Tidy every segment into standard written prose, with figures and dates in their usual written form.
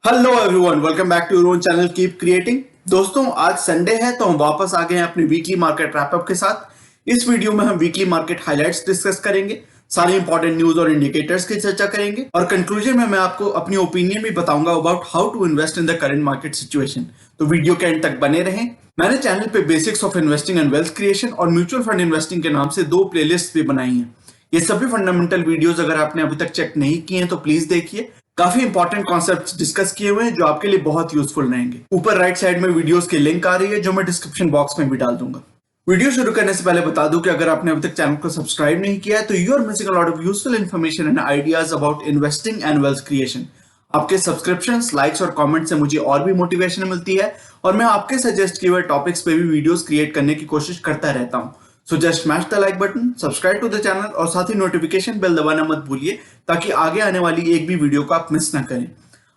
Hello everyone, welcome back to your own channel keep creating. दोस्तों, आज Sunday है तो हम वापस आ गए हैं अपनी वीकली मार्केट रैपअप के साथ। इस वीडियो में हम वीकली मार्केट हाइलाइट्स डिस्कस करेंगे, सारे इंपॉर्टेंट न्यूज और इंडिकेटर्स की चर्चा करेंगे और कंक्लूजन में मैं आपको अपनी ओपिनियन भी बताऊंगा about how to invest in the current market situation. तो वीडियो के एंड तक बने रहें। मैंने चैनल पे basics of investing and wealth creation और म्यूचुअल फंड इन्वेस्टिंग के नाम से 2 प्लेलिस्ट भी बनाई हैं। ये सभी फंडामेंटल वीडियोस अगर आपने अभी तक चेक नहीं किए हैं तो प्लीज देखिए। काफी इंपॉर्टेंट कॉन्सेप्ट्स डिस्कस किए हुए हैं जो आपके लिए बहुत यूजफुल रहेंगे। ऊपर राइट साइड में वीडियोस की लिंक आ रही है जो मैं डिस्क्रिप्शन बॉक्स में भी डाल दूंगा। वीडियो शुरू करने से पहले बता दूं कि अगर आपने अभी तक चैनल को सब्सक्राइब नहीं किया है तो you are missing a lot of useful information and ideas about investing and wealth creation. आपके सब्सक्रिप्शंस, लाइक्स और कमेंट से मुझे और भी मोटिवेशन मिलती है और मैं आपके सजेस्ट किए हुए टॉपिक्स पे भी वीडियोस क्रिएट करने की कोशिश करता रहता हूं। So just smash the like button, subscribe to the channel और साथ ही नोटिफिकेशन बेल दबाना मत भूलिए ताकि आगे आने वाली एक भी वीडियो को आप मिस ना करें।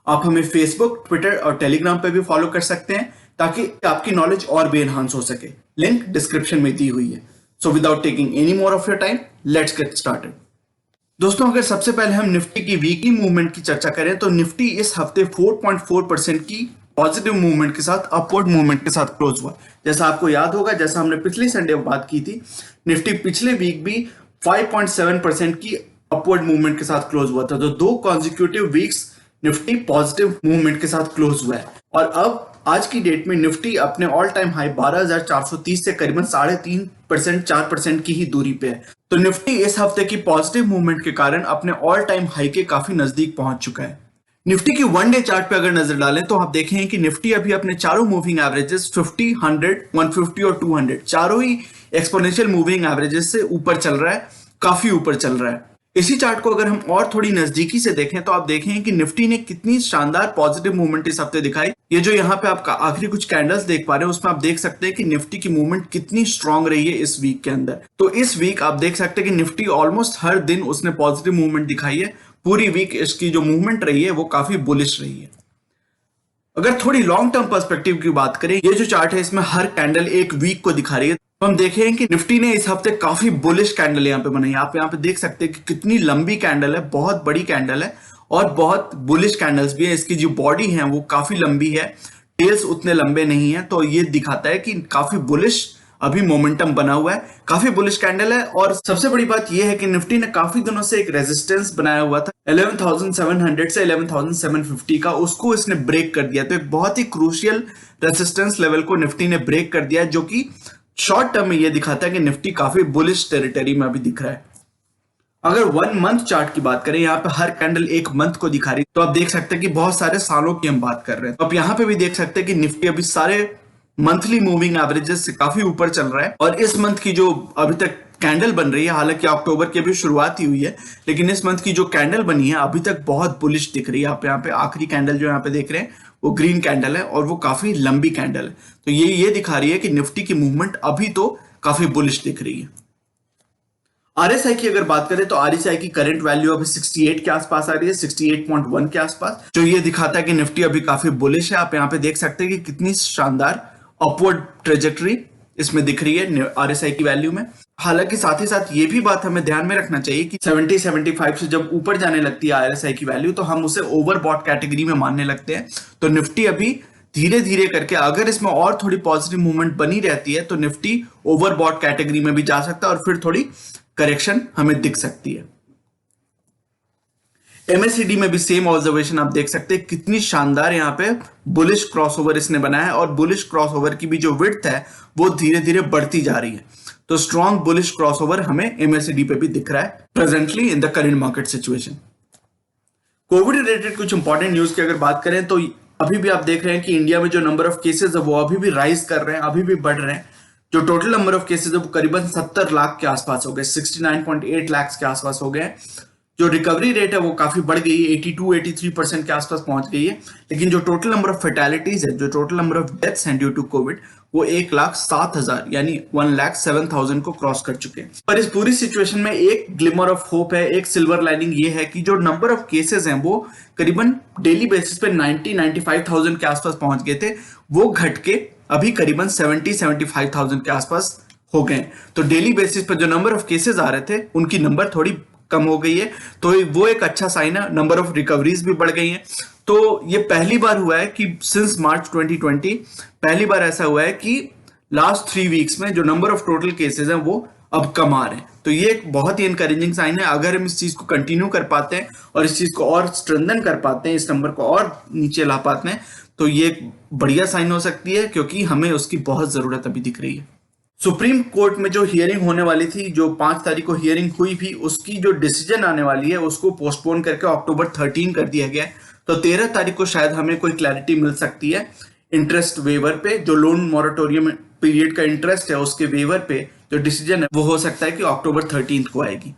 आप हमें फेसबुक, ट्विटर और टेलीग्राम पे भी फॉलो कर सकते हैं ताकि आपकी नॉलेज और भी एनहांस हो सके। लिंक डिस्क्रिप्शन में दी हुई है। So without taking any more of your time, let's get started. दोस्तों, अगर सबसे पहले हम निफ्टी की वीकली मूवमेंट की चर्चा करें तो निफ्टी इस हफ्ते 4.4% की पॉजिटिव मूवमेंट के साथ, अपवर्ड मूवमेंट के साथ क्लोज हुआ। जैसा आपको याद होगा, जैसा हमने पिछले संडे बात की थी, निफ्टी पिछले वीक भी 5.7% की अपवर्ड मूवमेंट के साथ क्लोज हुआ था। तो 2 consecutive weeks Nifty positive movement के साथ क्लोज हुआ है और अब आज की डेट में निफ्टी अपने ऑल टाइम हाई 12,430 से करीबन 3.5% 4% की ही दूरी पे है। तो निफ्टी इस हफ्ते की पॉजिटिव मूवमेंट के कारण अपने ऑल टाइम हाई के काफी नजदीक पहुंच चुका है। निफ्टी की 1 डे चार्ट पे अगर नजर डालें तो आप देखें कि निफ्टी अभी अपने चारों मूविंग एवरेजेस 50, 100, 150 और 200 चारों ही एक्सपोनेंशियल मूविंग एवरेजेस से ऊपर चल रहा है, काफी ऊपर चल रहा है। इसी चार्ट को अगर हम और थोड़ी नजदीकी से देखें तो आप देखें कि निफ्टी ने कितनी शानदार पॉजिटिव मूवमेंट इस हफ्ते दिखाई। ये जो यहाँ पे आप आखिरी कुछ कैंडल्स देख पा रहे हैं उसमें आप देख सकते हैं कि निफ्टी की मूवमेंट कितनी स्ट्रांग रही है इस वीक के अंदर। तो इस वीक आप देख सकते हैं कि निफ्टी ऑलमोस्ट हर दिन उसने पॉजिटिव मूवमेंट दिखाई है। पूरी वीक इसकी जो मूवमेंट रही है वो काफी बुलिश रही है। अगर थोड़ी लॉन्ग टर्म पर्सपेक्टिव की बात करें, ये जो चार्ट है इसमें हर कैंडल एक वीक को दिखा रही है। तो हम देखें कि निफ्टी ने इस हफ्ते काफी बुलिश कैंडल यहाँ पे बनाई। आप यहाँ पे देख सकते हैं कि कितनी लंबी कैंडल है, बहुत बड़ी कैंडल है और बहुत बुलिश कैंडल्स भी है। इसकी जो बॉडी है वो काफी लंबी है, टेल्स उतने लंबे नहीं है। तो ये दिखाता है कि काफी बुलिश अभी मोमेंटम बना हुआ है, काफी बुलिश कैंडल है। और सबसे बड़ी बात यह है कि निफ्टी ने काफी दिनों से एक रेजिस्टेंस बनाया हुआ था 11,700 से 11,750 का, उसको इसने ब्रेक कर दिया। तो एक बहुत ही क्रूशियल रेजिस्टेंस लेवल को निफ्टी ने ब्रेक कर दिया, जो कि शॉर्ट टर्म में यह दिखाता है कि निफ्टी काफी बुलिश टेरिटरी में अभी दिख रहा है। अगर 1 मंथ चार्ट की बात करें, यहाँ पे हर कैंडल एक मंथ को दिखा रही है, तो आप देख सकते हैं कि बहुत सारे सालों की हम बात कर रहे हैं। तो आप यहाँ पे भी देख सकते हैं कि निफ्टी अभी सारे मंथली मूविंग एवरेजेस से काफी ऊपर चल रहा है। और इस मंथ की जो अभी तक कैंडल बन रही है, हालांकि अक्टूबर की अभी शुरुआत ही हुई है, लेकिन इस मंथ की जो कैंडल बनी है अभी तक बहुत बुलिश दिख रही है। आप यहाँ पे आखिरी कैंडल जो यहाँ पे देख रहे हैं वो ग्रीन कैंडल है और वो काफी लंबी कैंडल है। तो ये दिखा रही है कि निफ्टी की मूवमेंट अभी तो काफी बुलिश दिख रही है। आरएसआई की अगर बात करें तो आरएसआई की करंट वैल्यू अभी 68 के आसपास आ रही है, 68.1 के आसपास, जो ये दिखाता है कि निफ्टी अभी काफी बुलिश है। आप यहाँ पे देख सकते हैं कि कितनी शानदार अपवर्ड ट्रेजेक्टरी इसमें दिख रही है आरएसआई की वैल्यू में। हालांकि साथ ही साथ ये भी बात हमें ध्यान में रखना चाहिए कि 70-75 से जब ऊपर जाने लगती है आरएसआई की वैल्यू तो हम उसे ओवरबॉट कैटेगरी में मानने लगते हैं। तो निफ्टी अभी धीरे धीरे करके, अगर इसमें और थोड़ी पॉजिटिव मूवमेंट बनी रहती है तो निफ्टी ओवरबॉट कैटेगरी में भी जा सकता है और फिर थोड़ी करेक्शन हमें दिख सकती है। एमएससीडी में भी सेम ऑब्जर्वेशन आप देख सकते हैं, कितनी शानदार यहाँ पे बुलिश क्रॉसओवर इसने बनाया है और बुलिश क्रॉसओवर की भी जो विड्थ है वो धीरे धीरे बढ़ती जा रही है। तो स्ट्रॉन्ग बुलिश क्रॉसओवर हमें एमएससीडी पे भी दिख रहा है presently in the current market situation. Covid related कुछ इंपॉर्टेंट न्यूज की अगर बात करें तो अभी भी आप देख रहे हैं कि इंडिया में जो नंबर ऑफ केसेस है वो अभी भी राइज कर रहे हैं, अभी भी बढ़ रहे हैं। जो टोटल नंबर ऑफ केसेस है वो करीबन 70 लाख के आसपास हो गए, 69.8 लाख के आसपास हो गए। जो रिकवरी रेट है वो काफी बढ़ गई है, 82-83% के आसपास पहुंच गई है। लेकिन जो टोटल नंबर ऑफ फेटेलिटीज है, जो टोटल नंबर ऑफ डेथ्स हैं ड्यू टू कोविड, वो 1,07,000 यानी 1,07,000 को क्रॉस कर चुके हैं। पर इस पूरी सिचुएशन में एक ग्लिमर ऑफ होप है, एक सिल्वर लाइनिंग ये है कि जो नंबर ऑफ केसेस हैं वो करीबन डेली बेसिस पे 90-95,000 के आसपास पहुंच गए थे, वो घट के अभी करीबन 70-75,000 के आसपास हो गए। तो डेली बेसिस पर जो नंबर ऑफ केसेस आ रहे थे उनकी नंबर थोड़ी कम हो गई है, तो वो एक अच्छा साइन है। नंबर ऑफ रिकवरीज भी बढ़ गई हैं। तो ये पहली बार हुआ है कि सिंस मार्च 2020 पहली बार ऐसा हुआ है कि लास्ट 3 वीक्स में जो नंबर ऑफ टोटल केसेस हैं वो अब कम आ रहे हैं। तो ये एक बहुत ही इनकरेजिंग साइन है। अगर हम इस चीज को कंटिन्यू कर पाते हैं और इस चीज को और स्ट्रेंथन कर पाते हैं, इस नंबर को और नीचे ला पाते हैं, तो ये एक बढ़िया साइन हो सकती है, क्योंकि हमें उसकी बहुत जरूरत अभी दिख रही है। सुप्रीम कोर्ट में जो हियरिंग होने वाली थी, जो 5 तारीख को हियरिंग हुई थी, उसकी जो डिसीजन आने वाली है उसको पोस्टपोन करके अक्टूबर 13 कर दिया गया है। तो 13 तारीख को शायद हमें कोई क्लैरिटी मिल सकती है इंटरेस्ट वेवर पे। जो लोन मॉरेटोरियम पीरियड का इंटरेस्ट है उसके वेवर पे जो डिसीजन है वो हो सकता है कि अक्टूबर 13 को आएगी।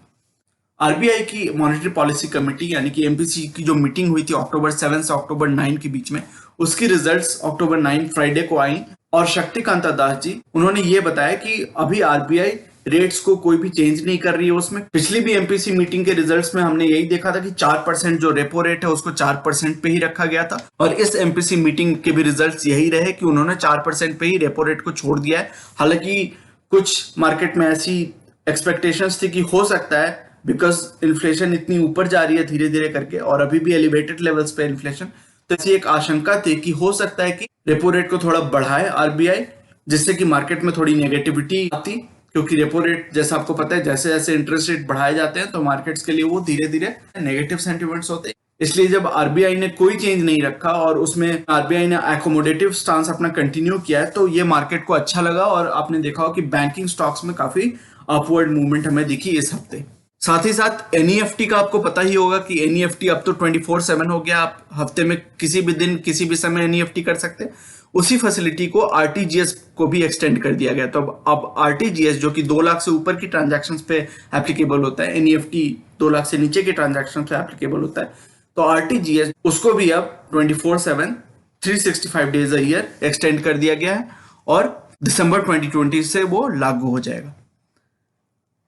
आरबीआई की मॉनेटरी पॉलिसी कमेटी यानी कि एमपीसी की जो मीटिंग हुई थी अक्टूबर 7 से अक्टूबर 9 के बीच में, उसकी रिजल्ट्स अक्टूबर 9 फ्राइडे को आई। और शक्तिकांता दास जी उन्होंने ये बताया कि अभी आरबीआई रेट्स को कोई भी चेंज नहीं कर रही है उसमें। पिछली भी एमपीसी मीटिंग के रिजल्ट्स में हमने यही देखा था कि 4% जो रेपो रेट है उसको 4% पे ही रखा गया था। और इस एमपीसी मीटिंग के भी रिजल्ट्स यही रहे कि उन्होंने 4% पे ही रेपो रेट को छोड़ दिया है। हालांकि कुछ मार्केट में ऐसी एक्सपेक्टेशंस थी कि हो सकता है बिकॉज इन्फ्लेशन इतनी ऊपर जा रही है धीरे धीरे करके और अभी भी एलिवेटेड लेवल्स पे इन्फ्लेशन, तो ऐसी एक आशंका थी कि हो सकता है कि रेपो रेट को थोड़ा बढ़ाए आरबीआई, जिससे कि मार्केट में थोड़ी नेगेटिविटी आती। क्योंकि रेपो रेट जैसा आपको पता है जैसे जैसे इंटरेस्ट रेट बढ़ाए जाते हैं तो मार्केट्स के लिए वो धीरे धीरे नेगेटिव सेंटिमेंट्स होते हैं। इसलिए जब आरबीआई ने कोई चेंज नहीं रखा और उसमें आरबीआई ने एकोमोडेटिव स्टांस अपना कंटिन्यू किया है, तो ये मार्केट को अच्छा लगा। और आपने देखा हो कि बैंकिंग स्टॉक्स में काफी अपवर्ड मूवमेंट हमें दिखी इस हफ्ते। साथ ही साथ एनईएफटी का आपको पता ही होगा कि एनईएफटी अब तो 24/7 हो गया। आप हफ्ते में किसी भी दिन किसी भी समय एनईएफटी कर सकते हैं। उसी फैसिलिटी को आरटीजीएस को भी एक्सटेंड कर दिया गया। तो अब आरटीजीएस जो कि 2 लाख से ऊपर की ट्रांजैक्शंस पे एप्लीकेबल होता है, एनईएफटी 2 लाख से नीचे के ट्रांजैक्शन पे एप्लीकेबल होता है, तो आरटीजीएस उसको भी अब 24/7 365 डेज अ ईयर एक्सटेंड कर दिया गया है और दिसंबर 2020 से वो लागू हो जाएगा।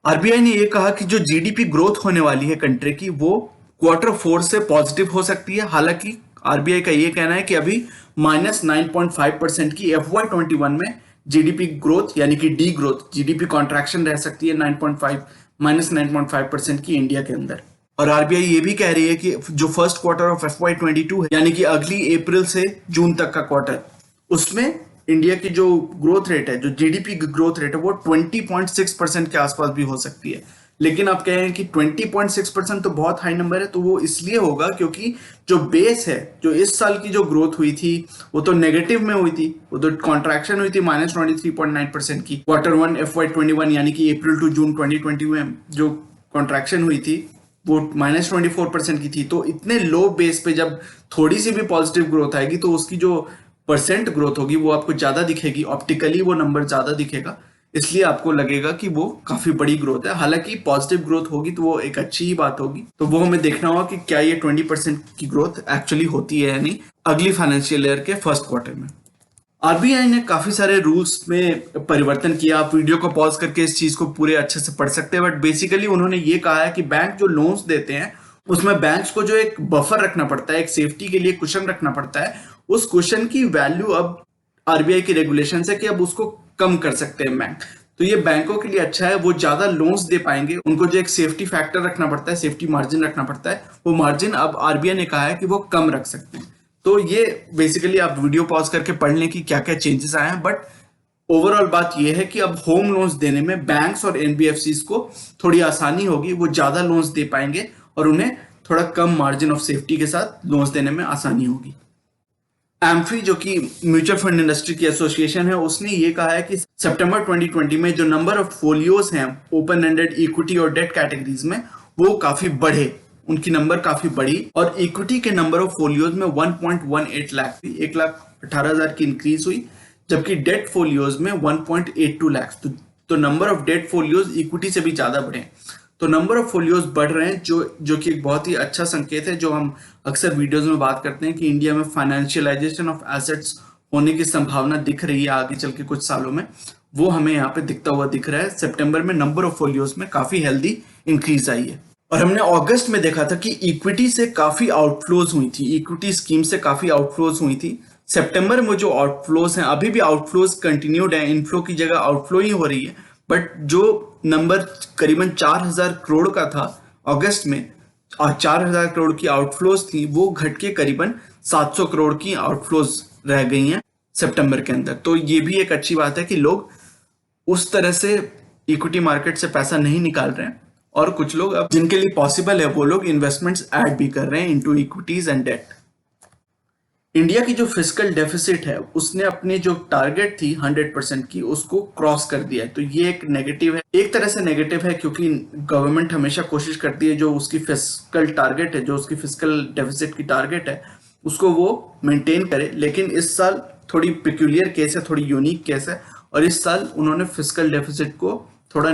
आरबीआई ने यह कहा कि जो जीडीपी ग्रोथ होने वाली है कंट्री की वो Q4 से पॉजिटिव हो सकती है। हालांकि आरबीआई का यह कहना है कि अभी -9.5% की FY21 में जीडीपी ग्रोथ यानी कि डी ग्रोथ, जीडीपी कॉन्ट्रैक्शन रह सकती है -9.5% की इंडिया के अंदर। और आरबीआई ये भी कह रही है कि जो फर्स्ट क्वार्टर ऑफ FY22 है यानी कि अगली अप्रैल से जून तक का क्वार्टर, उसमें इंडिया की जो ग्रोथ रेट है, जो जीडीपी की ग्रोथ रेट है, वो 20.6% के आसपास भी हो सकती है। लेकिन आप कह रहे हैं कि 20.6% तो बहुत हाई नंबर है, तो वो इसलिए होगा क्योंकि जो बेस है, जो इस साल की जो ग्रोथ हुई थी वो तो नेगेटिव में हुई थी, वो तो कॉन्ट्रैक्शन हुई थी -23.9% की Q1 FY21 यानी कि अप्रैल टू जून 2020 में जो कॉन्ट्रैक्शन हुई थी वो -24% की थी। तो इतने लो बेस पे जब थोड़ी सी भी पॉजिटिव ग्रोथ आएगी तो उसकी जो परसेंट ग्रोथ होगी वो आपको ज्यादा दिखेगी, ऑप्टिकली वो नंबर ज्यादा दिखेगा, इसलिए आपको लगेगा कि वो काफी बड़ी ग्रोथ है। हालांकि पॉजिटिव ग्रोथ होगी तो वो एक अच्छी ही बात होगी। तो वो हमें देखना होगा कि क्या ये 20% की ग्रोथ एक्चुअली होती है यानी अगली फाइनेंशियल ईयर के फर्स्ट क्वार्टर में। आरबीआई ने काफी सारे रूल्स में परिवर्तन किया। आप वीडियो को पॉज करके इस चीज को पूरे अच्छे से पढ़ सकते हैं, बट बेसिकली उन्होंने ये कहा है कि बैंक जो लोन्स देते हैं उसमें बैंक्स को जो एक बफर रखना पड़ता है, एक सेफ्टी के लिए कुशन रखना पड़ता है, उस कुशन की वैल्यू अब आरबीआई की रेगुलेशन है कि अब उसको कम कर सकते हैं बैंक। तो ये बैंकों के लिए अच्छा है, वो ज्यादा लोन्स दे पाएंगे। उनको जो एक सेफ्टी फैक्टर रखना पड़ता है, सेफ्टी मार्जिन रखना पड़ता है, वो मार्जिन अब आरबीआई ने कहा है कि वो कम रख सकते हैं। तो ये बेसिकली आप वीडियो पॉज करके पढ़ लें कि क्या क्या चेंजेस आए हैं। बट ओवरऑल बात यह है कि अब होम लोन्स देने में बैंक्स और एनबीएफसीज को थोड़ी आसानी होगी, वो ज्यादा लोन्स दे पाएंगे और उन्हें थोड़ा कम मार्जिन ऑफ सेफ्टी के साथ लोन्स देने में आसानी होगी। एम्फी जो कि म्यूचुअल फंड इंडस्ट्री की एसोसिएशन है, उसने ये कहा है कि सितंबर 2020 में जो नंबर ऑफ फोलियोज हैं ओपन एंडेड इक्विटी और डेट कैटेगरीज में वो काफी बढ़े, उनकी नंबर काफी बढ़ी और इक्विटी के नंबर ऑफ फोलियोज में 1.18 लाख थी, 1,18,000 की इंक्रीज हुई, जबकि डेट फोलियोज में 1.82 लाख। तो number of debt folios equity से भी ज्यादा बढ़े। तो नंबर ऑफ फोलियोज बढ़ रहे हैं जो कि एक बहुत ही अच्छा संकेत है, जो हम अक्सर वीडियोस में बात करते हैं कि इंडिया में फाइनेंशियलाइजेशन ऑफ एसेट्स होने की संभावना दिख रही है आगे चल के कुछ सालों में, वो हमें यहाँ पे दिखता हुआ दिख रहा है। सितंबर में नंबर ऑफ फोलियोज में काफी हेल्दी इंक्रीज आई है। और हमने अगस्त में देखा था कि इक्विटी से काफी आउटफ्लोज हुई थी, इक्विटी स्कीम से काफी आउटफ्लोज हुई थी। सितंबर में जो आउटफ्लोज हैं, अभी भी आउटफ्लोज कंटिन्यूड है, इनफ्लो की जगह आउटफ्लो ही हो रही है, बट जो नंबर करीबन 4,000 करोड़ का था अगस्त में, और 4,000 करोड़ की आउटफ्लोज थी वो घट के करीबन 700 करोड़ की आउटफ्लोज रह गई हैं सितंबर के अंदर। तो ये भी एक अच्छी बात है कि लोग उस तरह से इक्विटी मार्केट से पैसा नहीं निकाल रहे हैं, और कुछ लोग अब जिनके लिए पॉसिबल है वो लोग इन्वेस्टमेंट्स ऐड भी कर रहे हैं into equities and debt. India की जो फिस्कल डेफिसिट है उसने अपनी जो टारगेट थी 100% की उसको क्रॉस कर दिया है। तो ये एक नेगेटिव है, एक तरह से नेगेटिव है, क्योंकि गवर्नमेंट हमेशा कोशिश करती है जो उसकी फिस्कल टारगेट है, जो उसकी फिस्कल डेफिसिट की टारगेट है उसको वो मेंटेन करे। लेकिन इस साल थोड़ी पिक्यूलियर केस है, थोड़ी यूनिक केस है, और इस साल उन्होंने फिस्कल डेफिसिट को थोड़ा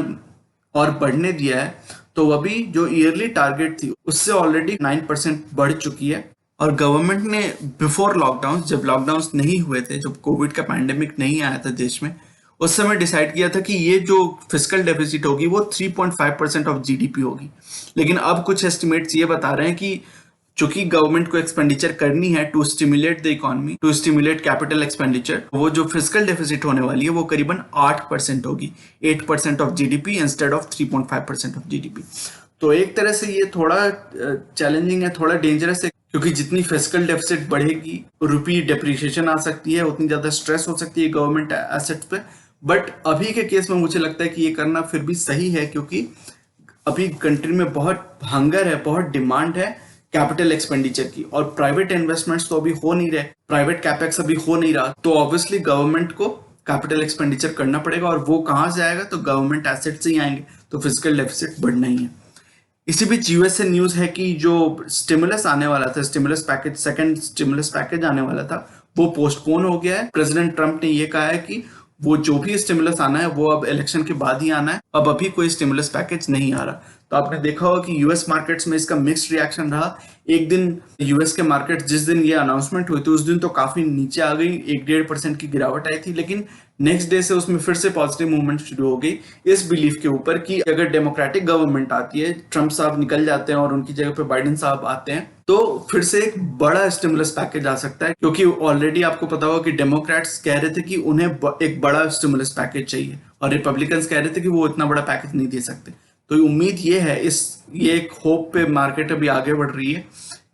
और बढ़ने दिया है। तो अभी जो ईयरली टारगेट थी उससे ऑलरेडी 9% बढ़ चुकी है। और गवर्नमेंट ने बिफोर लॉकडाउन, जब लॉकडाउन नहीं हुए थे, जब कोविड का पैंडेमिक नहीं आया था देश में, उस समय डिसाइड किया था कि ये जो फिस्कल डेफिसिट होगी वो 3.5% ऑफ जीडीपी होगी। लेकिन अब कुछ एस्टिमेट्स ये बता रहे हैं कि चूंकि गवर्नमेंट को एक्सपेंडिचर करनी है to stimulate the economy, to stimulate capital expenditure, वो जो फिस्कल डेफिसिट होने वाली है वो करीबन 8% होगी, 8% of GDP instead of 3.5% of GDP. तो एक तरह से ये थोड़ा चैलेंजिंग है, थोड़ा डेंजरस है, क्योंकि जितनी फिस्कल डेफिसिट बढ़ेगी रुपी डेप्रिसिएशन आ सकती है, उतनी ज्यादा स्ट्रेस हो सकती है गवर्नमेंट एसेट्स पे। बट अभी के केस में मुझे लगता है कि ये करना फिर भी सही है, क्योंकि अभी कंट्री में बहुत हंगर है, बहुत डिमांड है कैपिटल एक्सपेंडिचर की, और प्राइवेट इन्वेस्टमेंट्स तो अभी हो नहीं रहे, प्राइवेट कैपेक्स अभी हो नहीं रहा। तो ऑब्वियसली गवर्नमेंट को कैपिटल एक्सपेंडिचर करना पड़ेगा, और वो कहां से आएगा, तो गवर्नमेंट एसेट से ही आएंगे। तो फिजिकल डेफिसिट बढ़ना ही है। इसी बीच यूएस से न्यूज है कि जो स्टिमुलस आने वाला था, stimulus package, second stimulus package आने वाला था, वो पोस्टपोन हो गया है। प्रेसिडेंट ट्रंप ने ये कहा है कि वो जो भी स्टिमुलस आना है वो अब इलेक्शन के बाद ही आना है, अब अभी कोई स्टिमुलस पैकेज नहीं आ रहा। तो आपने देखा होगा कि यूएस मार्केट्स में इसका मिक्स्ड रिएक्शन रहा। एक दिन यूएस के मार्केट, जिस दिन ये अनाउंसमेंट हुई थी उस दिन तो काफी नीचे आ गई, 1-1.5% की गिरावट आई थी, लेकिन नेक्स्ट डे से उसमें फिर से पॉजिटिव मूवमेंट शुरू हो गई, इस बिलीफ के ऊपर कि अगर डेमोक्रेटिक गवर्नमेंट आती है, ट्रंप साहब निकल जाते हैं और उनकी जगह पे बाइडेन साहब आते हैं, तो फिर से एक बड़ा स्टिमुलस पैकेज आ सकता है। क्योंकि ऑलरेडी आपको पता होगा कि डेमोक्रेट्स कह रहे थे कि उन्हें एक बड़ा स्टिमुलस पैकेज चाहिए, और रिपब्लिकन्स कह रहे थे कि वो इतना बड़ा पैकेज नहीं दे सकते। तो उम्मीद ये है, ये एक होप पे मार्केट अभी आगे बढ़ रही है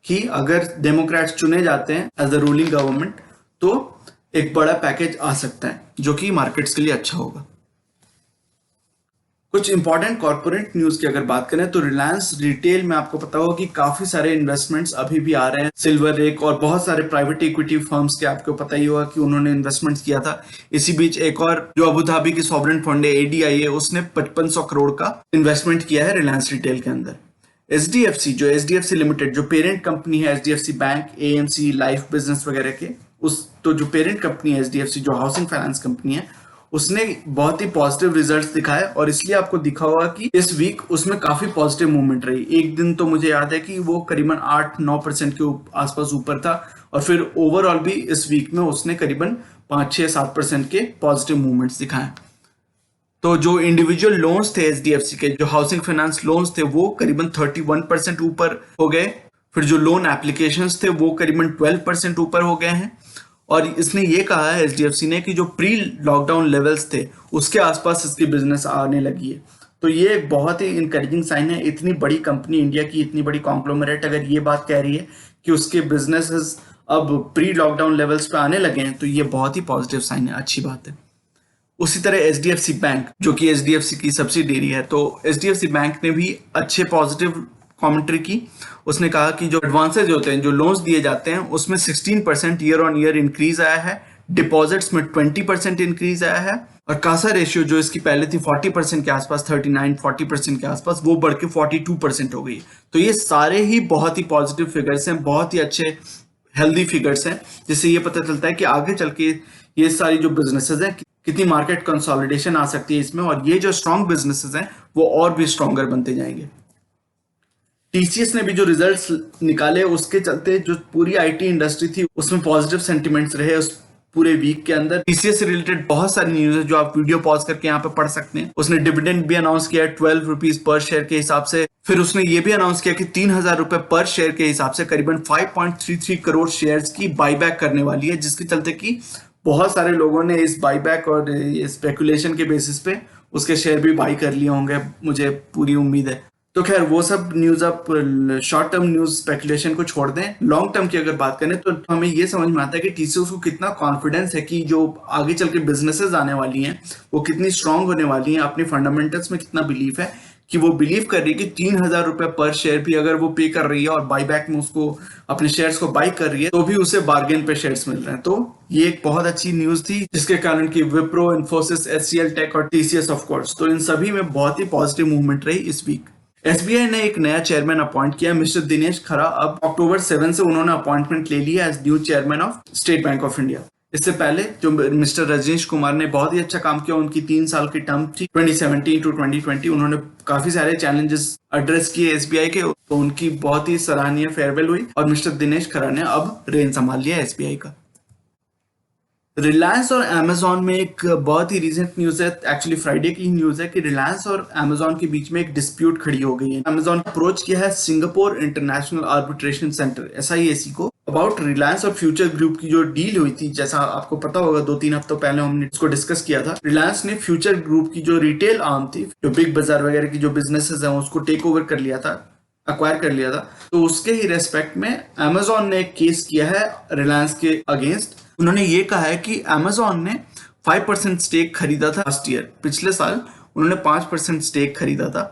कि अगर डेमोक्रेट्स चुने जाते हैं एज अ रूलिंग गवर्नमेंट तो एक बड़ा पैकेज आ सकता है, जो कि मार्केट्स के लिए अच्छा होगा। कुछ इंपॉर्टेंट कॉर्पोरेट न्यूज की अगर बात करें तो रिलायंस रिटेल में आपको पता होगा कि काफी सारे इन्वेस्टमेंट्स अभी भी आ रहे हैं, सिल्वर लेक और बहुत सारे प्राइवेट इक्विटी फर्म्स के आपको पता ही होगा कि उन्होंने इन्वेस्टमेंट्स किया था। इसी बीच एक और जो अबू धाबी की सॉवरेन फंड है ADIA, उसने 5500 करोड़ का इन्वेस्टमेंट किया है रिलायंस रिटेल के अंदर। एचडीएफसी लिमिटेड जो पेरेंट कंपनी है HDFC bank, AMC, life business वगैरह के, उस तो जो पेरेंट कंपनी है एचडीएफसी, जो हाउसिंग फाइनेंस कंपनी है, उसने बहुत ही पॉजिटिव रिजल्ट्स दिखाए, और इसलिए आपको दिखा होगा कि इस वीक उसमें काफी पॉजिटिव मूवमेंट रही। एक दिन तो मुझे याद है कि वो करीबन 8-9% के आसपास ऊपर था, और फिर ओवरऑल भी इस वीक में उसने करीबन 5-6-7% के पॉजिटिव मूवमेंट्स दिखाए। तो जो इंडिविजुअल लोन्स थे एचडीएफसी के, जो हाउसिंग फाइनेंस लोन्स थे, वो करीबन 31% ऊपर हो गए। फिर जो लोन एप्लीकेशंस थे वो करीबन 12% ऊपर हो गए हैं। और इसने ये कहा है एचडीएफसी ने कि जो प्री लॉकडाउन लेवल्स थे उसके आसपास इसकी बिजनेस आने लगी है। तो ये एक बहुत ही इंकरेजिंग साइन है। इतनी बड़ी कंपनी, इंडिया की इतनी बड़ी कॉन्ग्लोमरेट अगर ये बात कह रही है कि उसके बिजनेसेस अब प्री लॉकडाउन लेवल्स पे आने लगे हैं, तो ये बहुत ही पॉजिटिव साइन है, अच्छी बात है। उसी तरह एचडीएफसी बैंक, जो कि एचडीएफसी की सब्सिडियरी है, तो एचडीएफसी बैंक ने भी अच्छे पॉजिटिव कमेंट्री की। उसने कहा कि जो एडवांसेज होते हैं, जो लोन्स दिए जाते हैं, उसमें 16% ईयर ऑन ईयर इंक्रीज आया है, डिपॉजिट्स में 20% इंक्रीज आया है, और कासा रेशियो जो इसकी पहले थी 40% के आसपास, 39-40% के आसपास, वो बढ़ के 42% हो गई। तो ये सारे ही बहुत ही पॉजिटिव फिगर्स हैं, बहुत ही अच्छे हेल्दी फिगर्स हैं, जिससे ये पता चलता है कि आगे चल के ये सारी जो बिजनेसेस हैं, कितनी मार्केट कंसोलिडेशन आ सकती है इसमें, और ये जो स्ट्रॉन्ग बिजनेसेस हैं वो और भी स्ट्रॉन्गर बनते जाएंगे। टीसीएस ने भी जो रिजल्ट्स निकाले उसके चलते जो पूरी आईटी इंडस्ट्री थी उसमें पॉजिटिव सेंटिमेंट्स रहे उस पूरे वीक के अंदर। टीसीएस से रिलेटेड बहुत सारी न्यूज है जो आप वीडियो पॉज करके यहाँ पे पढ़ सकते हैं। उसने डिविडेंड भी अनाउंस किया 12 रुपीज पर शेयर के हिसाब से। फिर उसने ये भी अनाउंस किया कि 3,000 रुपए पर शेयर के हिसाब से करीबन 5.33 करोड़ शेयर्स की बाईबैक करने वाली है, जिसके चलते कि बहुत सारे लोगों ने इस बाईबैक और स्पेकुलेशन के बेसिस पे उसके शेयर भी बाई कर लिए होंगे, मुझे पूरी उम्मीद है। तो खैर वो सब न्यूज आप शॉर्ट टर्म न्यूज स्पेकुलेशन को छोड़ दें, लॉन्ग टर्म की अगर बात करें तो हमें ये समझ में आता है कि टीसीएस को कितना कॉन्फिडेंस है कि जो आगे चल के बिजनेसेस आने वाली हैं वो कितनी स्ट्रांग होने वाली हैं, अपनी फंडामेंटल्स में कितना बिलीफ है कि वो बिलीव कर रही है कि 3,000 रुपए पर शेयर भी अगर वो पे कर रही है और बाईबैक में उसको अपने शेयर्स को बाई कर रही है तो भी उसे बार्गेन पे शेयर्स मिल रहे हैं। तो ये एक बहुत अच्छी न्यूज थी जिसके कारण कि विप्रो, इन्फोसिस, एचसीएल टेक और टीसीएस ऑफ कोर्स, तो इन सभी में बहुत ही पॉजिटिव मूवमेंट रही इस वीक। एसबीआई ने एक नया चेयरमैन अपॉइंट किया, मिस्टर दिनेश खरा। अब अक्टूबर 7 से उन्होंने अपॉइंटमेंट ले लिया as new chairman of State Bank of India. इससे पहले जो मिस्टर रजनीश कुमार ने बहुत ही अच्छा काम किया, उनकी 3 साल की टर्म थी 2017 टू 2020। उन्होंने काफी सारे चैलेंजेस एड्रेस किए एसबीआई के, तो उनकी बहुत ही सराहनीय फेयरवेल हुई और मिस्टर दिनेश खरा ने अब रेन संभाल लिया एसबीआई का। रिलायंस और अमेजॉन में एक बहुत ही रिसेंट न्यूज है, एक्चुअली फ्राइडे की न्यूज है कि रिलायंस और अमेजॉन के बीच में एक डिस्प्यूट खड़ी हो गई है। अमेजॉन अप्रोच किया है Singapore international arbitration centre SIAC को अबाउट रिलायंस और फ्यूचर ग्रुप की जो डील हुई थी। जैसा आपको पता होगा 2-3 हफ्तों पहले हमने इसको डिस्कस किया था। रिलायंस ने फ्यूचर ग्रुप की जो रिटेल आर्म थी, जो बिग बाजार वगैरह की जो बिजनेसेस है उसको टेक ओवर कर लिया था, अक्वायर कर लिया था। तो उसके ही रेस्पेक्ट में अमेजॉन ने एक केस किया है रिलायंस के अगेंस्ट। उन्होंने ये कहा है कि अमेजॉन ने 5% स्टेक खरीदा था लास्ट ईयर, पिछले साल उन्होंने 5% स्टेक खरीदा था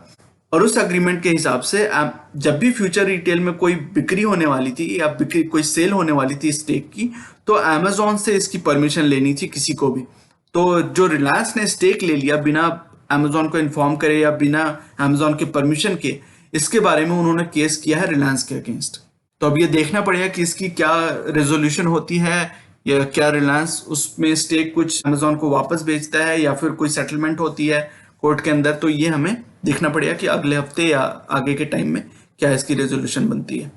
और उस अग्रीमेंट के हिसाब से जब भी फ्यूचर रिटेल में कोई बिक्री होने वाली थी या बिक्री कोई सेल होने वाली थी स्टेक की, तो अमेजॉन से इसकी परमिशन लेनी थी किसी को भी। तो जो रिलायंस ने स्टेक ले लिया बिना अमेजॉन को इन्फॉर्म करे या बिना अमेजॉन के परमिशन के, इसके बारे में उन्होंने केस किया है रिलायंस के अगेंस्ट। तो अब ये देखना पड़ेगा कि इसकी क्या रेजोल्यूशन होती है, या क्या रिलायंस उसमें स्टेक कुछ अमेजॉन को वापस बेचता है या फिर कोई सेटलमेंट होती है कोर्ट के अंदर। तो ये हमें देखना पड़ेगा कि अगले हफ्ते या आगे के टाइम में क्या इसकी रेजोल्यूशन बनती है।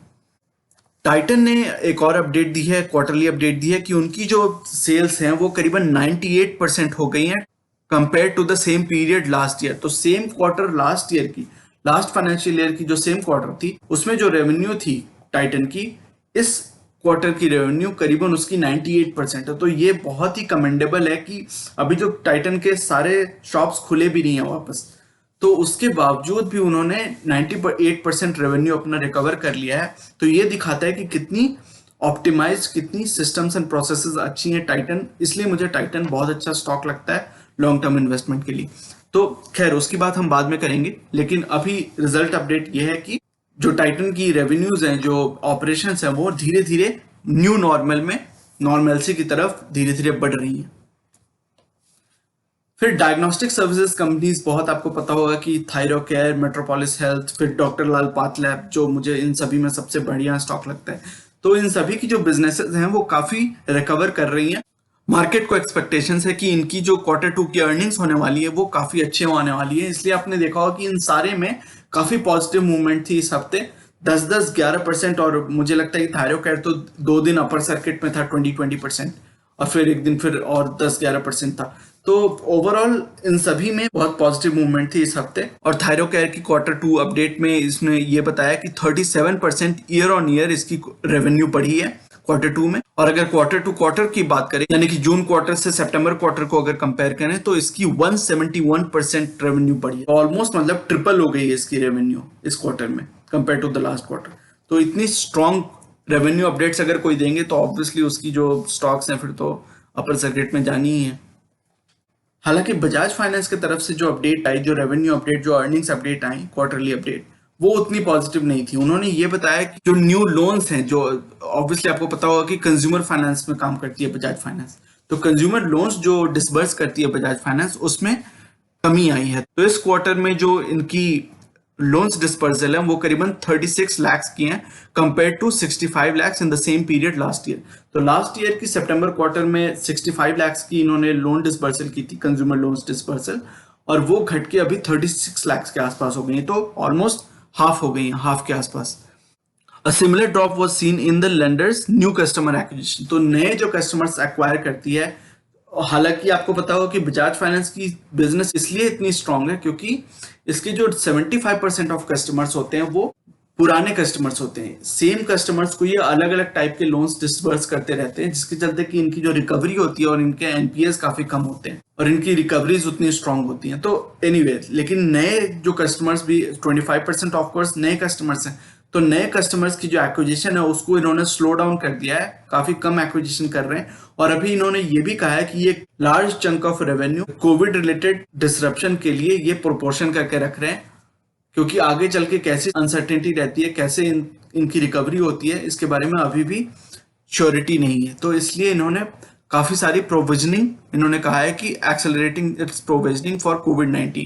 टाइटन ने एक और अपडेट दी है, क्वार्टरली अपडेट दी है कि उनकी जो सेल्स हैं वो करीबन 98% हो गई हैं compare to the same period last year. तो सेम क्वार्टर लास्ट ईयर की, लास्ट फाइनेंशियल ईयर की जो सेम क्वार्टर थी उसमें जो रेवेन्यू थी टाइटन की, इस क्वार्टर की रेवेन्यू करीबन उसकी 98% है। तो ये बहुत ही कमेंडेबल है कि अभी जो टाइटन के सारे शॉप्स खुले भी नहीं है वापस, तो उसके बावजूद भी उन्होंने 98% रेवेन्यू अपना रिकवर कर लिया है। तो ये दिखाता है कि कितनी ऑप्टिमाइज, कितनी सिस्टम्स एंड प्रोसेसेस अच्छी हैं टाइटन। इसलिए मुझे टाइटन बहुत अच्छा स्टॉक लगता है लॉन्ग टर्म इन्वेस्टमेंट के लिए। तो खैर उसकी बात हम बाद में करेंगे, लेकिन अभी रिजल्ट अपडेट ये है कि जो टाइटन की रेवेन्यूज हैं, जो ऑपरेशंस हैं, वो धीरे धीरे न्यू नॉर्मल में, नॉर्मलसी की तरफ धीरे धीरे बढ़ रही हैं। फिर डायग्नोस्टिक सर्विसेज कंपनीज बहुत आपको पता होगा कि थायरोकेयर, मेट्रोपोलिस हेल्थ, फिर डॉक्टर लाल पाथलैब, जो मुझे इन सभी में सबसे बढ़िया स्टॉक लगता है। तो इन सभी की जो बिजनेसेस हैं वो काफी रिकवर कर रही हैं। मार्केट को एक्सपेक्टेशंस है कि इनकी जो Q2 की अर्निंग्स होने वाली है वो काफी अच्छे होने वाली है। इसलिए आपने देखा होगा कि इन सारे में काफी पॉजिटिव मूवमेंट थी इस हफ्ते, 10-11%। और मुझे लगता है कि थायरोकेयर तो 2 दिन अपर सर्किट में था 20% और फिर एक दिन फिर और 10-11% था। तो ओवरऑल इन सभी में बहुत पॉजिटिव मूवमेंट थी इस हफ्ते। और थायरोकेयर की Q2 अपडेट में इसने ये बताया कि 37% ईयर ऑन ईयर इसकी रेवेन्यू बढ़ी है Q2 में। और अगर क्वार्टर की बात करें, यानी कि जून क्वार्टर से सितंबर क्वार्टर को अगर कंपेयर करें, तो इसकी 171% रेवेन्यू बढ़ी है। ऑलमोस्ट मतलब ट्रिपल हो गई है इसकी रेवेन्यू इस क्वार्टर में compare to the last quarter. तो इतनी स्ट्रॉन्ग रेवेन्यू अपडेट्स अगर कोई देंगे तो ऑब्वियसली उसकी जो स्टॉक्स हैं फिर तो अपर सर्किट में जानी ही है। हालांकि बजाज फाइनेंस की तरफ से जो अपडेट आई, जो रेवेन्यू अपडेट, जो अर्निंग्स अपडेट आई, क्वार्टरली अपडेट, वो उतनी पॉजिटिव नहीं थी। उन्होंने ये बताया कि जो न्यू लोन्स हैं, जो ऑब्वियसली आपको पता होगा कि कंज्यूमर फाइनेंस में काम करती है बजाज फाइनेंस, तो कंज्यूमर लोन्स जो डिसबर्स करती है बजाज फाइनेंस उसमें कमी आई है। तो इस क्वार्टर में जो इनकी लोन्स डिस्पर्सल है वो करीबन 36 लाख की हैं compare to 65 lakh in the same period last year. तो लास्ट ईयर की सितंबर क्वार्टर में 65 लाख की इन्होंने लोन डिस्पर्सल की थी, कंज्यूमर लोन्स डिस्पर्सल, और वो घट के अभी 36 लाख के आसपास हो गई है। तो ऑलमोस्ट हाफ हो गई है, हाफ के आसपास। A similar drop was seen in the lenders new customer acquisition। तो नए जो कस्टमर्स एक्वायर करती है, हालांकि आपको पता होगा कि बजाज फाइनेंस की बिजनेस इसलिए इतनी स्ट्रांग है क्योंकि इसके जो 75% ऑफ कस्टमर्स होते हैं वो पुराने कस्टमर्स होते हैं, सेम कस्टमर्स को ये अलग अलग टाइप के लोन्स डिसबर्स करते रहते हैं, जिसके चलते कि इनकी जो रिकवरी होती है और इनके एनपीएस काफी कम होते हैं और इनकी रिकवरीज उतनी स्ट्रांग होती हैं। तो एनीवे, लेकिन नए जो कस्टमर्स भी 25% ऑफ कोर्स नए कस्टमर्स हैं, तो नए कस्टमर्स की जो एक्विजिशन है उसको इन्होंने स्लो डाउन कर दिया है, काफी कम एक्विजिशन कर रहे हैं। और अभी इन्होंने ये भी कहा है कि ये large chunk of revenue Covid related disruption के लिए ये प्रोपोर्शन करके रख रहे हैं, क्योंकि आगे चल के कैसी अनसर्टेनिटी रहती है, कैसे इनकी रिकवरी होती है, इसके बारे में अभी भी श्योरिटी नहीं है। तो इसलिए इन्होंने काफी सारी प्रोविजनिंग, इन्होंने कहा है कि एक्सेलरेटिंग इट्स प्रोविजनिंग फॉर कोविड-19।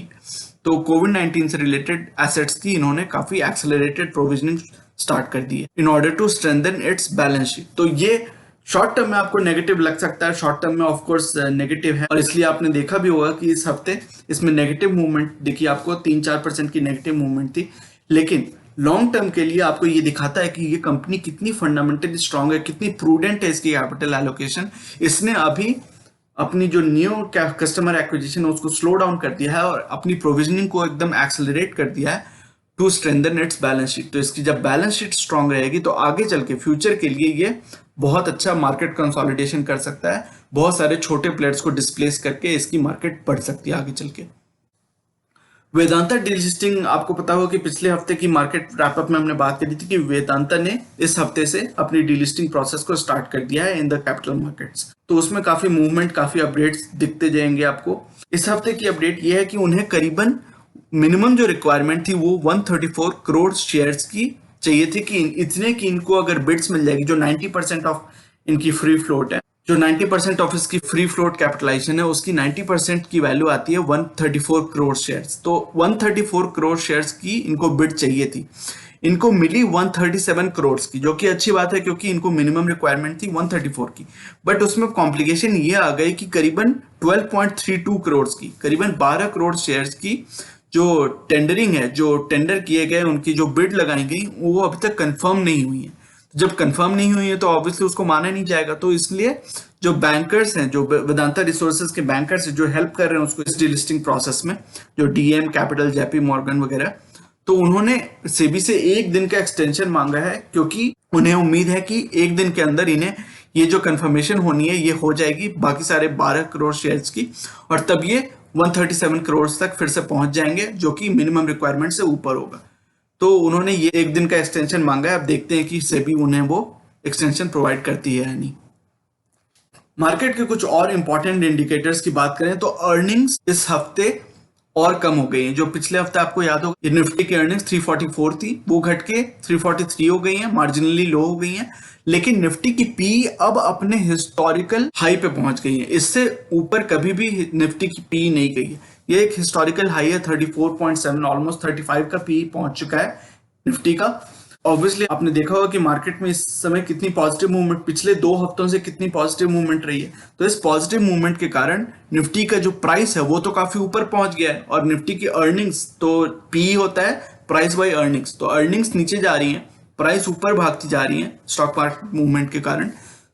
तो कोविड-19 से रिलेटेड एसेट्स की इन्होंने काफी एक्सेलरेटेड प्रोविजनिंग स्टार्ट कर दी है in order to strengthen its balance sheet. तो ये शॉर्ट टर्म में आपको नेगेटिव लग सकता है, शॉर्ट टर्म में ऑफ कोर्स नेगेटिव है, और इसलिए आपने देखा भी होगा कि इस हफ्ते इसमें नेगेटिव मूवमेंट देखी आपको, 3-4% की नेगेटिव मूवमेंट थी। लेकिन लॉन्ग टर्म के लिए आपको ये दिखाता है कि ये कंपनी कितनी फंडामेंटली स्ट्रांग है, कितनी प्रूडेंट है इसकी कैपिटल एलोकेशन। इसने अभी अपनी जो न्यू कस्टमर एक्विजिशन है उसको स्लो डाउन कर दिया है और अपनी प्रोविजनिंग को एकदम एक्सेलरेट कर दिया है to strengthen its balance sheet. तो इसकी जब बैलेंस शीट स्ट्रांग रहेगी तो आगे चल के फ्यूचर के लिए ये बहुत अच्छा मार्केट कंसोलिडेशन कर सकता है, बहुत सारे छोटे प्लेयर्स को डिस्प्लेस करके इसकी मार्केट बढ़ सकती है आगे चल के। वेदांता डीलिस्टिंग, आपको पता होगा कि पिछले हफ्ते की मार्केट रैपअप में हमने बात करी थी कि वेदांता ने इस हफ्ते से अपनी डीलिस्टिंग प्रोसेस को स्टार्ट कर दिया है इन द कैपिटल मार्केट्स। तो उसमें काफी मूवमेंट, काफी अपडेट्स दिखते जाएंगे आपको। इस हफ्ते की अपडेट यह है कि उन्हें करीबन मिनिमम जो रिक्वायरमेंट थी वो 134 करोड़ शेयर्स की चाहिए थी, कि इतने की इनको अगर बिड्स मिल जाएगी, जो 90% ऑफ इनकी फ्री फ्लोट है, जो 90% ऑफ इसकी फ्री फ्लोट कैपिटलाइजेशन है, उसकी 90% की वैल्यू आती है 134 करोड़ शेयर्स। तो 134 करोड़ शेयर्स की इनको बिड चाहिए थी, इनको मिली 137 करोड़ की, जो कि अच्छी बात है क्योंकि इनको मिनिमम रिक्वायरमेंट थी 134 की। बट उसमें कॉम्प्लिकेशन ये आ गई कि करीबन 12.32 करोड़ की, करीबन 12 करोड़ शेयर्स की जो टेंडरिंग है, जो टेंडर किए गए, उनकी जो बिड लगाई गई, वो अभी तक कंफर्म नहीं हुई है। जब कंफर्म नहीं हुई है तो ऑब्वियसली उसको माना नहीं जाएगा। तो इसलिए जो बैंकर्स हैं, जो वेदांता रिसोर्सेज के बैंकर्स हैं, जो हेल्प कर रहे हैं उसको इस डीलिस्टिंग प्रोसेस में, जो डीएम कैपिटल, जेपी मॉर्गन वगैरह, तो उन्होंने सेबी से 1 दिन का एक्सटेंशन मांगा है, क्योंकि उन्हें उम्मीद है कि 1 दिन के अंदर इन्हें ये जो कंफर्मेशन होनी है ये हो जाएगी बाकी सारे 12 करोड़ शेयर्स की, और तब ये 137 करोड़ तक फिर से पहुंच जाएंगे, जो कि मिनिमम रिक्वायरमेंट से ऊपर होगा। तो उन्होंने ये 1 दिन का एक्सटेंशन मांगा है। अब देखते हैं कि सेबी उन्हें वो एक्सटेंशन प्रोवाइड करती है या नहीं। मार्केट के कुछ और इंपॉर्टेंट इंडिकेटर्स की बात करें तो अर्निंग्स इस हफ्ते और कम हो गई हैं। जो पिछले हफ्ते आपको याद होगा निफ्टी की अर्निंग्स 344 थी, वो घट के 343 हो गई हैं, मार्जिनली लो हो गई हैं। लेकिन निफ्टी की पी अब अपने हिस्टोरिकल हाई पे पहुंच गई है, इससे ऊपर कभी भी निफ्टी की पी नहीं गई है। ये एक हिस्टोरिकल हाई है 34.7, ऑलमोस्ट 35 का पी पहुंच चुका है निफ्टी का। ऑब्वियसली आपने देखा होगा कि मार्केट में इस समय कितनी पॉजिटिव मूवमेंट, पिछले 2 हफ्तों से कितनी पॉजिटिव मूवमेंट रही है। तो इस पॉजिटिव मूवमेंट के कारण निफ्टी का जो प्राइस है वो तो काफी ऊपर पहुंच गया है, और निफ्टी की अर्निंग्स, तो पी होता है प्राइस बाय अर्निंग्स, तो अर्निंग्स नीचे जा रही है, प्राइस ऊपर भागती जा रही है स्टॉक मार्केट मूवमेंट के कारण।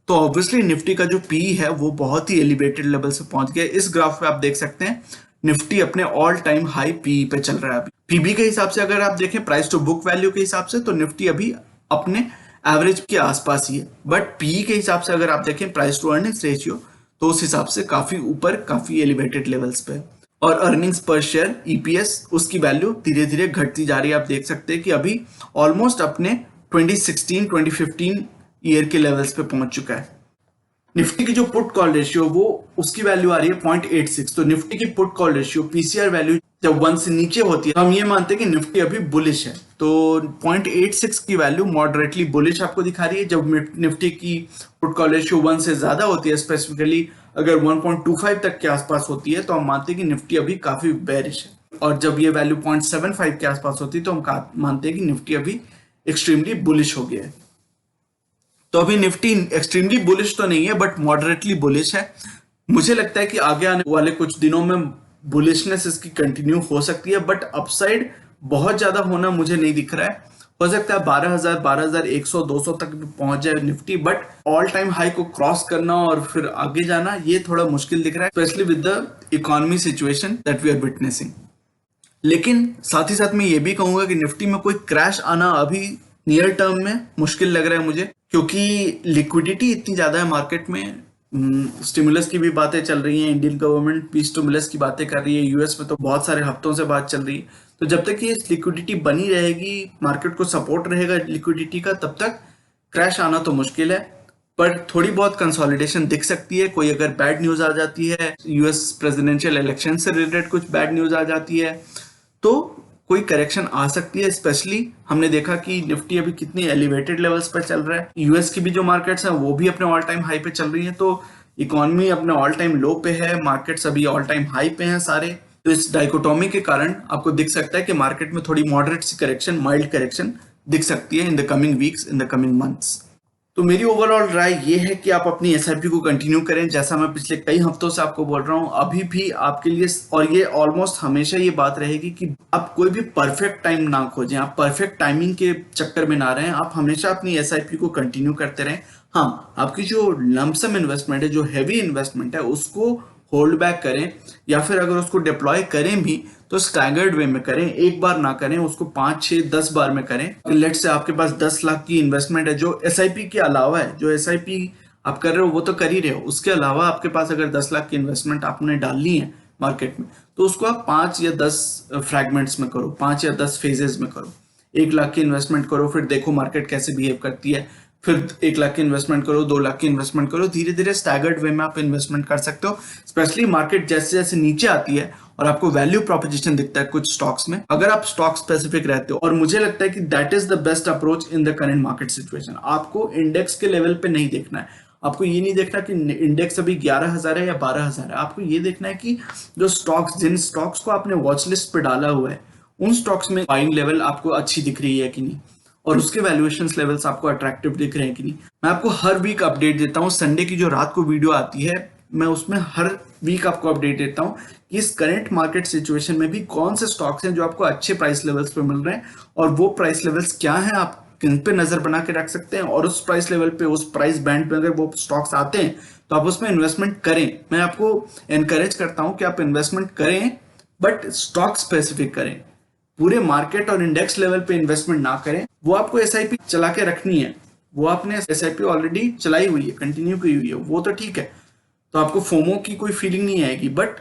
तो ऑब्वियसली निफ्टी का जो पी है वो बहुत ही एलिवेटेड लेवल से पहुंच गया। इस ग्राफ पे आप देख सकते हैं निफ्टी अपने ऑल टाइम हाई पी पे चल रहा है अभी। पीबी के हिसाब से अगर आप देखें, प्राइस टू बुक वैल्यू के हिसाब से, तो निफ्टी अभी अपने एवरेज के आसपास ही है। बट पी के हिसाब से अगर आप देखें, प्राइस टू अर्निंग्स रेशियो, तो उस हिसाब से काफी ऊपर, काफी एलिवेटेड लेवल्स पे। और अर्निंग्स पर शेयर, ईपीएस, उसकी वैल्यू धीरे धीरे घटती जा रही है। आप देख सकते हैं कि अभी ऑलमोस्ट अपने 2016-2015 ईयर के लेवल्स पे पहुंच चुका है। निफ्टी की जो पुट कॉल रेशियो, वो उसकी वैल्यू आ रही है 0.86। तो निफ्टी की put call ratio, PCR value जब 1 से नीचे होती है तो हम ये मानते हैं कि निफ्टी अभी बुलिश है। तो 0.86 की वैल्यू मॉडरेटली बुलिश आपको दिखा रही है। जब निफ्टी की पुट कॉल रेशियो 1 से ज्यादा होती है, स्पेसिफिकली अगर 1.25 तक के आसपास होती है, तो हम मानते हैं कि निफ्टी अभी काफी बेरिश है। और जब ये वैल्यू 0.75 के आसपास होती है तो हम मानते हैं कि निफ्टी अभी एक्सट्रीमली बुलिश हो गया है। तो अभी निफ्टी एक्सट्रीमली बुलिश तो नहीं है, बट मॉडरेटली बुलिश है। मुझे लगता है कि आगे आने वाले कुछ दिनों में बुलिशनेस इसकी कंटिन्यू हो सकती है, बट अपसाइड बहुत ज्यादा होना मुझे नहीं दिख रहा है। हो सकता है 12,000, 12,100, 200 तक भी पहुंच जाए Nifty, but all time high को क्रॉस करना और फिर आगे जाना, ये थोड़ा मुश्किल दिख रहा है, specially with the economy situation that we are witnessing. लेकिन साथ ही साथ मैं ये भी कहूंगा कि निफ्टी में कोई क्रैश आना अभी नियर टर्म में मुश्किल लग रहा है मुझे, क्योंकि लिक्विडिटी इतनी ज्यादा है मार्केट में। स्टिमुलस की भी बातें चल रही हैं, इंडियन गवर्नमेंट भी स्टिमुलस की बातें कर रही है, यूएस में तो बहुत सारे हफ्तों से बात चल रही है। तो जब तक ये लिक्विडिटी बनी रहेगी, मार्केट को सपोर्ट रहेगा लिक्विडिटी का, तब तक क्रैश आना तो मुश्किल है। पर थोड़ी बहुत कंसोलिडेशन दिख सकती है। कोई अगर बैड न्यूज आ जाती है, यूएस प्रेसिडेंशियल इलेक्शन से रिलेटेड कुछ बैड न्यूज आ जाती है, तो कोई करेक्शन आ सकती है। स्पेशली हमने देखा कि निफ्टी अभी कितनी एलिवेटेड लेवल्स पर चल रहा है। यूएस की भी जो मार्केट्स हैं वो भी अपने ऑल टाइम हाई पे चल रही हैं, तो इकोनॉमी अपने ऑल टाइम लो पे है, मार्केट्स अभी ऑल टाइम हाई पे हैं सारे। तो इस डाइकोटोमी के कारण आपको दिख सकता है कि मार्केट में थोड़ी मॉडरेट सी करेक्शन, माइल्ड करेक्शन दिख सकती है in the coming weeks, in the coming months. तो मेरी ओवरऑल राय ये है कि आप अपनी एसआईपी को कंटिन्यू करें, जैसा मैं पिछले कई हफ्तों से आपको बोल रहा हूं अभी भी आपके लिए, और ये ऑलमोस्ट हमेशा ये बात रहेगी कि आप कोई भी परफेक्ट टाइम ना खोजें, आप परफेक्ट टाइमिंग के चक्कर में ना रहें, आप हमेशा अपनी एसआईपी को कंटिन्यू करते रहें। हाँ, आपकी जो लमसम इन्वेस्टमेंट है, जो हैवी इन्वेस्टमेंट है, उसको होल्ड बैक करें, या फिर अगर उसको डिप्लॉय करें भी तो स्टैगर्ड वे में करें, एक बार ना करें, उसको 5, 6, 10 बार में करें। लेट्स से आपके पास 10 लाख की इन्वेस्टमेंट है जो एसआईपी के अलावा है, जो एसआईपी आप कर रहे हो वो तो कर ही रहे हो, उसके अलावा आपके पास अगर 10 लाख की इन्वेस्टमेंट आपने डालनी है मार्केट में, तो उसको आप 5 या 10 फ्रैगमेंट्स में करो, 5 या 10 फेजेस में करो। 1 लाख की इन्वेस्टमेंट करो, फिर देखो मार्केट कैसे बिहेव करती है, फिर 1 लाख की इन्वेस्टमेंट करो, 2 लाख की इन्वेस्टमेंट करो, धीरे धीरे स्टैगर्ड वे में आप इन्वेस्टमेंट कर सकते हो। स्पेशली मार्केट जैसे जैसे नीचे आती है और आपको वैल्यू प्रोपोजिशन दिखता है कुछ स्टॉक्स में, अगर आप स्टॉक स्पेसिफिक रहते हो, और मुझे लगता है कि that is the best approach in the current market situation. आपको इंडेक्स के लेवल पे नहीं देखना है, आपको ये नहीं देखना कि इंडेक्स अभी 11,000 है या 12,000 है, आपको ये देखना है कि जो स्टॉक्स, जिन स्टॉक्स को आपने वॉच लिस्ट पे डाला हुआ है, उन स्टॉक्स में बाइंग लेवल आपको अच्छी दिख रही है कि नहीं, और उसके वैल्यूएशन लेवल्स आपको अट्रैक्टिव दिख रहे हैं कि नहीं। मैं आपको हर वीक अपडेट देता हूँ, संडे की जो रात को वीडियो आती है मैं उसमें हर वीक आपको अपडेट देता हूँ कि इस करंट मार्केट सिचुएशन में भी कौन से स्टॉक्स हैं जो आपको अच्छे प्राइस लेवल्स पे मिल रहे हैं, और वो प्राइस लेवल्स क्या हैं, आप किन पे नजर बना के रख सकते हैं, और उस प्राइस लेवल पे, उस प्राइस बैंड पे अगर वो स्टॉक्स आते हैं तो आप उसमें इन्वेस्टमेंट करें। मैं आपको एनकरेज करता हूं कि आप इन्वेस्टमेंट करें, बट स्टॉक स्पेसिफिक करें, पूरे मार्केट और इंडेक्स लेवल पे इन्वेस्टमेंट ना करें। वो आपको एसआईपी चला के रखनी है, वो आपने एसआईपी ऑलरेडी चलाई हुई है, कंटिन्यू की हुई है, वो तो ठीक है, तो आपको फोमो की कोई फीलिंग नहीं आएगी। बट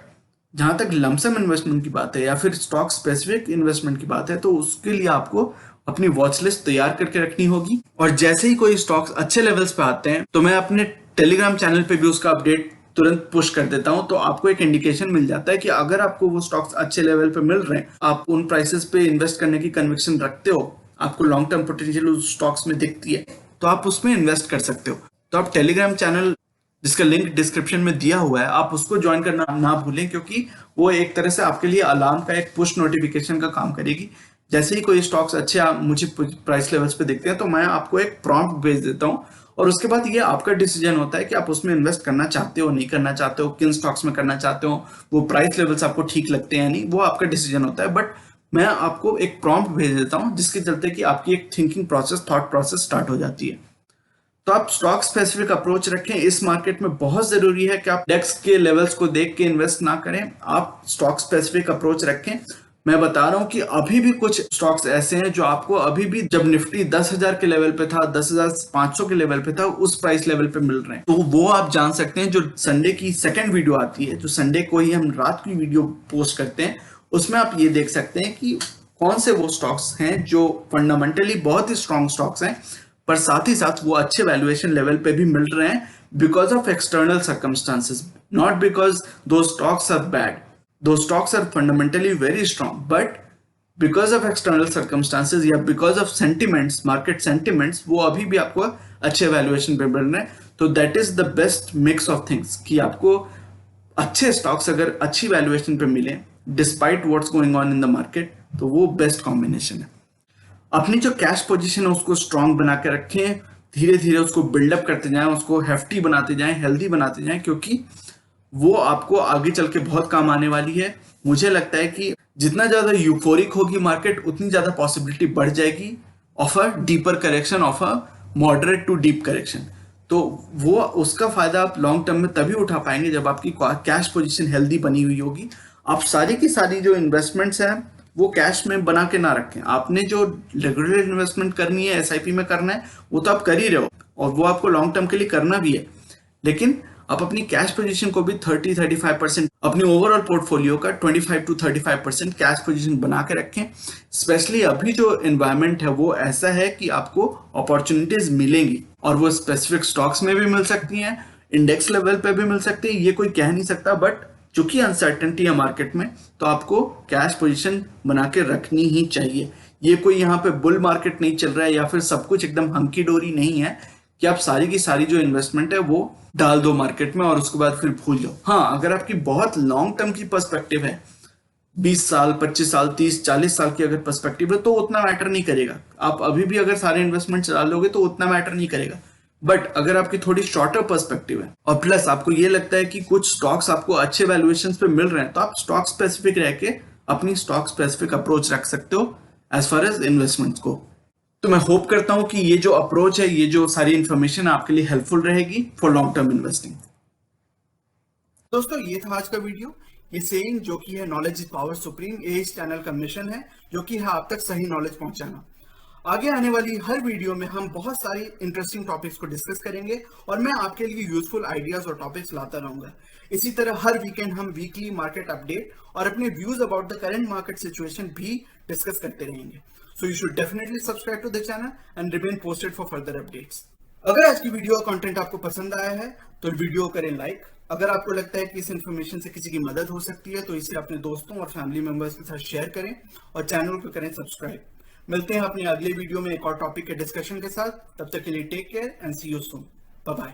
जहां तक लमसम इन्वेस्टमेंट की बात है या फिर स्टॉक स्पेसिफिक इन्वेस्टमेंट की बात है, तो उसके लिए आपको अपनी वॉच लिस्ट तैयार करके रखनी होगी। और जैसे ही कोई स्टॉक्स अच्छे लेवल्स पे आते हैं तो मैं अपने टेलीग्राम चैनल पे भी उसका अपडेट तुरंत पुश कर देता हूं, तो आपको एक इंडिकेशन मिल जाता है कि अगर आपको वो स्टॉक्स अच्छे लेवल पे मिल रहे हैं, आप उन प्राइसेस पे इन्वेस्ट करने की कन्विक्शन रखते हो, आपको लॉन्ग टर्म पोटेंशियल उस स्टॉक्स में दिखती है, तो आप उसमें इन्वेस्ट कर सकते हो। तो आप टेलीग्राम चैनल, जिसका लिंक डिस्क्रिप्शन में दिया हुआ है, आप उसको ज्वाइन करना ना भूलें, क्योंकि वो एक तरह से आपके लिए अलार्म का एक पुश नोटिफिकेशन का काम करेगी। जैसे ही कोई स्टॉक्स अच्छे मुझे प्राइस लेवल्स पे दिखते हैं तो मैं आपको एक प्रॉम्प्ट भेज देता हूँ, और उसके बाद ये आपका डिसीजन होता है कि आप उसमें इन्वेस्ट करना चाहते हो, नहीं करना चाहते हो, किन स्टॉक्स में करना चाहते हो, वो प्राइस लेवल्स आपको ठीक लगते हैं नहीं, वो आपका डिसीजन होता है। बट मैं आपको एक प्रॉम्प्ट भेज देता हूँ जिसके चलते कि आपकी एक thinking process, thought process start हो जाती है। तो आप स्टॉक स्पेसिफिक अप्रोच रखें। इस मार्केट में बहुत जरूरी है कि आप डेक्स के लेवल्स को देख के इन्वेस्ट ना करें, आप स्टॉक स्पेसिफिक अप्रोच रखें। मैं बता रहा हूं कि अभी भी कुछ स्टॉक्स ऐसे हैं जो आपको अभी भी, जब निफ्टी 10,000 के लेवल पे था, 10,500 के लेवल पे था, उस प्राइस लेवल पे मिल रहे हैं। तो वो आप जान सकते हैं। जो संडे की सेकंड वीडियो आती है, जो संडे को ही हम रात की वीडियो पोस्ट करते हैं, उसमें आप ये देख सकते हैं कि कौन से वो स्टॉक्स हैं जो फंडामेंटली बहुत ही स्ट्रॉन्ग स्टॉक्स हैं, पर साथ ही साथ वो अच्छे वैल्यूएशन लेवल पे भी मिल रहे हैं because of external circumstances, not because though stocks are bad. Though stocks are fundamentally very strong, but because of external circumstances या because of sentiments, market sentiments, वो अभी भी आपको अच्छे वैल्यूएशन पे मिल रहे हैं। तो that is the best mix of things कि आपको अच्छे स्टॉक्स अगर अच्छी वैल्यूएशन पे मिले despite what's going on in the market, तो वो बेस्ट कॉम्बिनेशन है। अपनी जो कैश पोजीशन है उसको स्ट्रांग बना के रखें, धीरे धीरे उसको बिल्डअप करते जाएं, उसको हेफ्टी बनाते जाएं, हेल्दी बनाते जाएं, क्योंकि वो आपको आगे चल के बहुत काम आने वाली है। मुझे लगता है कि जितना ज्यादा यूफोरिक होगी मार्केट, उतनी ज्यादा पॉसिबिलिटी बढ़ जाएगी of a deeper correction, of a moderate to deep correction. तो वो उसका फायदा आप लॉन्ग टर्म में तभी उठा पाएंगे जब आपकी कैश पोजीशन हेल्दी बनी हुई होगी। आप सारी की सारी जो इन्वेस्टमेंट्स हैं वो कैश में बना के ना रखें। आपने जो रेगुलर इन्वेस्टमेंट करनी है एसआईपी में करना है वो तो आप कर ही रहे हो और वो आपको लॉन्ग टर्म के लिए करना भी है, लेकिन आप अपनी कैश पोजीशन को भी 30-35%, अपनी ओवरऑल पोर्टफोलियो का 25-35% कैश पोजीशन बना के रखें। स्पेशली अभी जो एनवायरनमेंट है वो ऐसा है कि आपको अपॉर्चुनिटीज मिलेंगी और वो स्पेसिफिक स्टॉक्स में भी मिल सकती हैं, इंडेक्स लेवल पे भी मिल सकती है, ये कोई कह नहीं सकता। बट चूंकि अनसर्टेनिटी है मार्केट में तो आपको कैश पोजीशन बना के रखनी ही चाहिए। ये कोई यहाँ पे बुल मार्केट नहीं चल रहा है या फिर सब कुछ एकदम हंकी डोरी नहीं है कि आप सारी की सारी जो इन्वेस्टमेंट है वो डाल दो मार्केट में और उसके बाद फिर भूल जाओ। हाँ, अगर आपकी बहुत लॉन्ग टर्म की पर्सपेक्टिव है, 20 साल 25 साल 30-40 साल की अगर पर्सपेक्टिव है तो उतना मैटर नहीं करेगा। आप अभी भी अगर सारे इन्वेस्टमेंट चला लोगे तो उतना मैटर नहीं करेगा। बट अगर आपकी थोड़ी शॉर्टर पर्सपेक्टिव है और प्लस आपको ये लगता है कि कुछ स्टॉक्स आपको अच्छे वैल्यूएशंस पे मिल रहे हैं, तो आप स्टॉक स्पेसिफिक रह के अपनी स्टॉक स्पेसिफिक अप्रोच रख सकते हो एज फार एज इन्वेस्टमेंट्स को। तो मैं होप करता हूं कि ये जो अप्रोच है, ये जो सारी इंफॉर्मेशन आपके लिए हेल्पफुल रहेगी फॉर लॉन्ग टर्म इन्वेस्टिंग। दोस्तों, ये था आज का वीडियो। ये सेइंग जो कि है नॉलेज इज पावर सुप्रीम, ये इस चैनल का मिशन है जो कि है आप तक सही नॉलेज पहुंचाना। आगे आने वाली हर वीडियो में हम बहुत सारी इंटरेस्टिंग टॉपिक्स को डिस्कस करेंगे और मैं आपके लिए यूजफुल आइडियाज और टॉपिक्स लाता रहूंगा। इसी तरह हर वीकेंड हम वीकली मार्केट अपडेट और अपने views about the current market situation भी डिस्कस करते रहेंगे। So you should definitely subscribe to the channel and remain posted for further updates. अगर आज की वीडियो का कंटेंट आपको पसंद आया है तो वीडियो करें लाइक। अगर आपको लगता है कि इस इंफॉर्मेशन से किसी की मदद हो सकती है तो इसे अपने दोस्तों और फैमिली मेंबर्स के साथ शेयर करें और चैनल को करें सब्सक्राइब। मिलते हैं अपने अगले वीडियो में एक और टॉपिक के डिस्कशन के साथ। तब तक के लिए take care and see you soon. Bye bye.